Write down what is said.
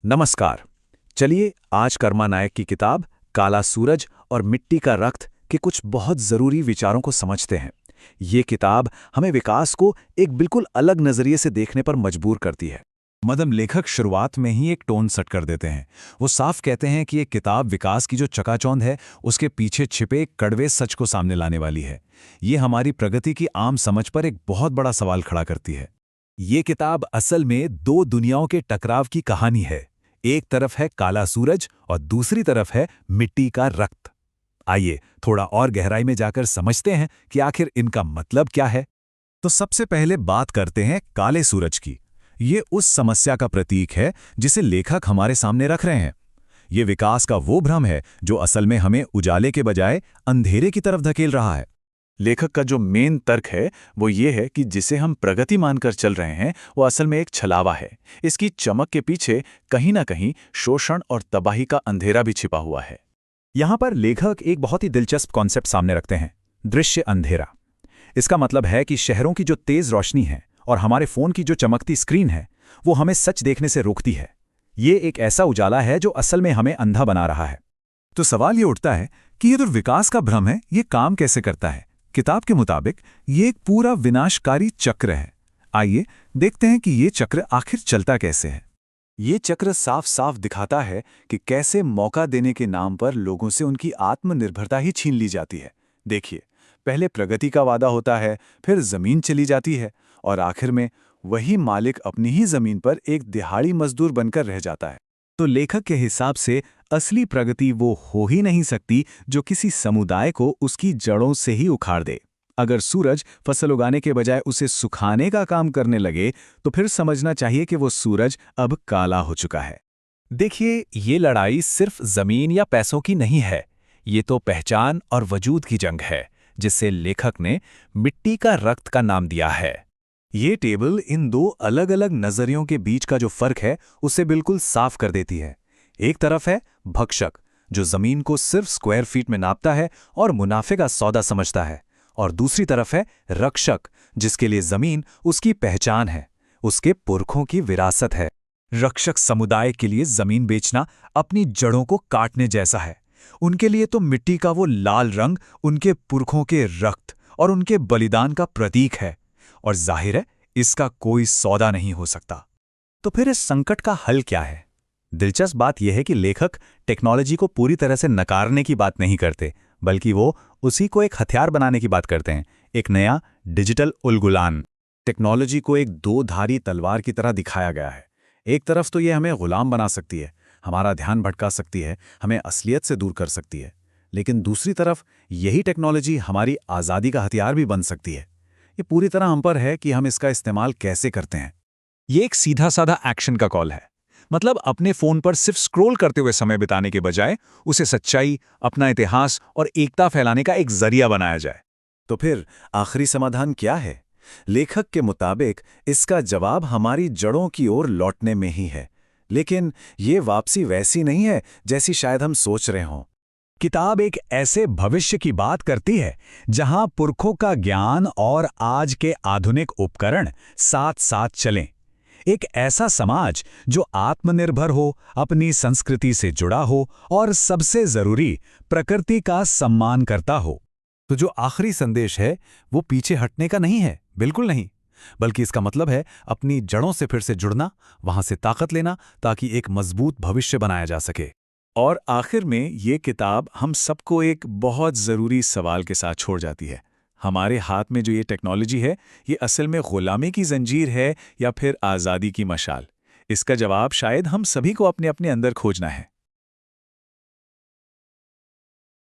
नमस्कार। चलिए आज कर्मा नायक की किताब काला सूरज और मिट्टी का रक्त के कुछ बहुत ज़रूरी विचारों को समझते हैं। ये किताब हमें विकास को एक बिल्कुल अलग नज़रिए से देखने पर मजबूर करती है। मदम लेखक शुरुआत में ही एक टोन सेट कर देते हैं। वो साफ कहते हैं कि ये किताब विकास की जो चकाचौंध है उसके पीछे छिपे एक कड़वे सच को सामने लाने वाली है। ये हमारी प्रगति की आम समझ पर एक बहुत बड़ा सवाल खड़ा करती है। ये किताब असल में दो दुनियाओं के टकराव की कहानी है। एक तरफ है काला सूरज और दूसरी तरफ है मिट्टी का रक्त। आइए थोड़ा और गहराई में जाकर समझते हैं कि आखिर इनका मतलब क्या है। तो सबसे पहले बात करते हैं काले सूरज की। ये उस समस्या का प्रतीक है जिसे लेखक हमारे सामने रख रहे हैं। ये विकास का वो भ्रम है जो असल में हमें उजाले के बजाय अंधेरे की तरफ धकेल रहा है। लेखक का जो मेन तर्क है वो ये है कि जिसे हम प्रगति मानकर चल रहे हैं वो असल में एक छलावा है। इसकी चमक के पीछे कहीं ना कहीं शोषण और तबाही का अंधेरा भी छिपा हुआ है। यहाँ पर लेखक एक बहुत ही दिलचस्प कॉन्सेप्ट सामने रखते हैं, दृश्य अंधेरा। इसका मतलब है कि शहरों की जो तेज रोशनी है और हमारे फोन की जो चमकती स्क्रीन है वो हमें सच देखने से रोकती है। ये एक ऐसा उजाला है जो असल में हमें अंधा बना रहा है। तो सवाल ये उठता है कि ये जो विकास का भ्रम है ये काम कैसे करता है। किताब के मुताबिक ये एक पूरा विनाशकारी चक्र है। आइए देखते हैं कि ये चक्र आखिर चलता कैसे है। ये चक्र साफ साफ दिखाता है कि कैसे मौका देने के नाम पर लोगों से उनकी आत्मनिर्भरता ही छीन ली जाती है। देखिए, पहले प्रगति का वादा होता है, फिर जमीन चली जाती है और आखिर में वही मालिक अपनी ही जमीन पर एक दिहाड़ी मजदूर बनकर रह जाता है। तो लेखक के हिसाब से असली प्रगति वो हो ही नहीं सकती जो किसी समुदाय को उसकी जड़ों से ही उखाड़ दे। अगर सूरज फसल उगाने के बजाय उसे सुखाने का काम करने लगे तो फिर समझना चाहिए कि वो सूरज अब काला हो चुका है। देखिए, ये लड़ाई सिर्फ जमीन या पैसों की नहीं है। ये तो पहचान और वजूद की जंग है, जिससे लेखक ने मिट्टी का रक्त का नाम दिया है। ये टेबल इन दो अलग अलग नजरियों के बीच का जो फर्क है उसे बिल्कुल साफ कर देती है। एक तरफ है भक्षक, जो जमीन को सिर्फ स्क्वायर फीट में नापता है और मुनाफे का सौदा समझता है, और दूसरी तरफ है रक्षक, जिसके लिए जमीन उसकी पहचान है, उसके पुरखों की विरासत है। रक्षक समुदाय के लिए जमीन बेचना अपनी जड़ों को काटने जैसा है। उनके लिए तो मिट्टी का वो लाल रंग उनके पुरखों के रक्त और उनके बलिदान का प्रतीक है, और जाहिर है इसका कोई सौदा नहीं हो सकता। तो फिर इस संकट का हल क्या है? दिलचस्प बात यह है कि लेखक टेक्नोलॉजी को पूरी तरह से नकारने की बात नहीं करते, बल्कि वो उसी को एक हथियार बनाने की बात करते हैं, एक नया डिजिटल उलगुलान। टेक्नोलॉजी को एक दो धारी तलवार की तरह दिखाया गया है। एक तरफ तो ये हमें गुलाम बना सकती है, हमारा ध्यान भटका सकती है, हमें असलियत से दूर कर सकती है, लेकिन दूसरी तरफ यही टेक्नोलॉजी हमारी आज़ादी का हथियार भी बन सकती है। ये पूरी तरह हम पर है कि हम इसका इस्तेमाल कैसे करते हैं। ये एक सीधा साधा एक्शन का कॉल है। मतलब अपने फोन पर सिर्फ स्क्रॉल करते हुए समय बिताने के बजाय उसे सच्चाई, अपना इतिहास और एकता फैलाने का एक जरिया बनाया जाए। तो फिर आखिरी समाधान क्या है? लेखक के मुताबिक इसका जवाब हमारी जड़ों की ओर लौटने में ही है। लेकिन ये वापसी वैसी नहीं है जैसी शायद हम सोच रहे हों। किताब एक ऐसे भविष्य की बात करती है जहां पुरखों का ज्ञान और आज के आधुनिक उपकरण साथ साथ चलें। एक ऐसा समाज जो आत्मनिर्भर हो, अपनी संस्कृति से जुड़ा हो और सबसे जरूरी प्रकृति का सम्मान करता हो। तो जो आखिरी संदेश है वो पीछे हटने का नहीं है, बिल्कुल नहीं, बल्कि इसका मतलब है अपनी जड़ों से फिर से जुड़ना, वहां से ताकत लेना, ताकि एक मजबूत भविष्य बनाया जा सके। और आखिर में ये किताब हम सबको एक बहुत ज़रूरी सवाल के साथ छोड़ जाती है। हमारे हाथ में जो ये टेक्नोलॉजी है, ये असल में गुलामी की जंजीर है या फिर आज़ादी की मशाल? इसका जवाब शायद हम सभी को अपने अपने अंदर खोजना है।